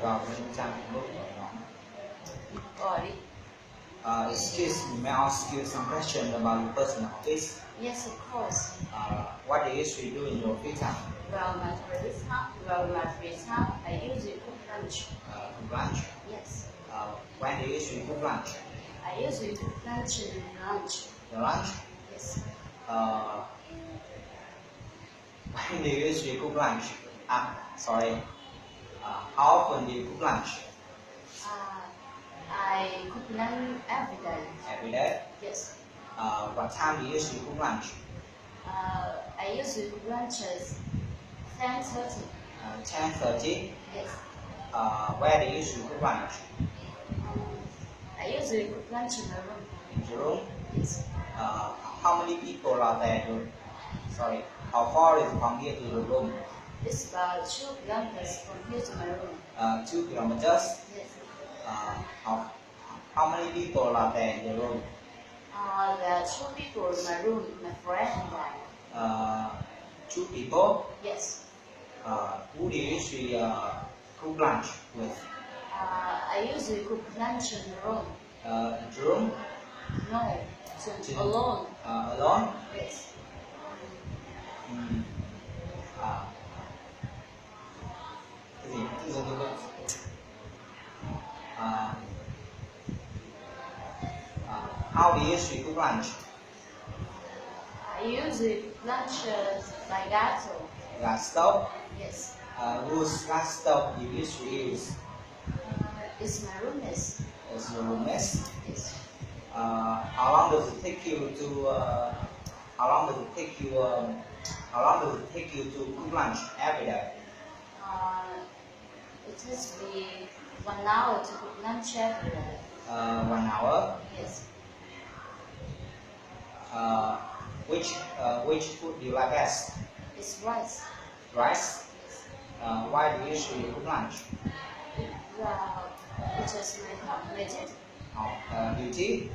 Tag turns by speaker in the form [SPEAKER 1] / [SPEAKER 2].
[SPEAKER 1] vào bên trang Facebook của nó. Excuse me, may I ask you some questions about your personal office?
[SPEAKER 2] Yes, of course.
[SPEAKER 1] What do you usually do in your free time?
[SPEAKER 2] Well, my free time, I usually cook lunch.
[SPEAKER 1] Cook lunch?
[SPEAKER 2] Yes.
[SPEAKER 1] When do you usually cook lunch?
[SPEAKER 2] I usually cook lunch in lunch.
[SPEAKER 1] Your lunch?
[SPEAKER 2] Yes.
[SPEAKER 1] When do you usually cook lunch? Sorry. How often do you cook lunch?
[SPEAKER 2] I cook lunch every day.
[SPEAKER 1] Every day?
[SPEAKER 2] Yes.
[SPEAKER 1] What time do you usually cook lunch?
[SPEAKER 2] I usually cook lunch at 10:30.
[SPEAKER 1] 10:30?
[SPEAKER 2] Yes.
[SPEAKER 1] Where do you usually cook lunch?
[SPEAKER 2] I usually cook lunch in my room.
[SPEAKER 1] In your room?
[SPEAKER 2] Yes.
[SPEAKER 1] How many people are there? Sorry, how far is from here to your room?
[SPEAKER 2] It's about 2 kilometers from here to my room.
[SPEAKER 1] 2 kilometers?
[SPEAKER 2] Yes.
[SPEAKER 1] How many people are there in your room?
[SPEAKER 2] There are 2 people in my room, my friend and I.
[SPEAKER 1] 2 people?
[SPEAKER 2] Yes.
[SPEAKER 1] Who do you usually cook lunch with?
[SPEAKER 2] I usually cook lunch in the room.
[SPEAKER 1] In your room?
[SPEAKER 2] No, alone.
[SPEAKER 1] Alone?
[SPEAKER 2] Yes.
[SPEAKER 1] Cái gì? Tự dưng tôi How do you usually cook lunch?
[SPEAKER 2] I usually cook lunch by gas stove.
[SPEAKER 1] Gas stove?
[SPEAKER 2] Yes.
[SPEAKER 1] Whose gas stove do you usually use?
[SPEAKER 2] It's my roommate's.
[SPEAKER 1] Is your roommate's?
[SPEAKER 2] Yes.
[SPEAKER 1] How long does it take you to? How long does it take you to cook lunch every day?
[SPEAKER 2] It takes me 1 hour to cook lunch every day.
[SPEAKER 1] 1 hour.
[SPEAKER 2] Yes.
[SPEAKER 1] Which food do you like best?
[SPEAKER 2] It's rice.
[SPEAKER 1] Rice.
[SPEAKER 2] Yes.
[SPEAKER 1] Why do you usually cook lunch?
[SPEAKER 2] It is my duty.
[SPEAKER 1] Duty.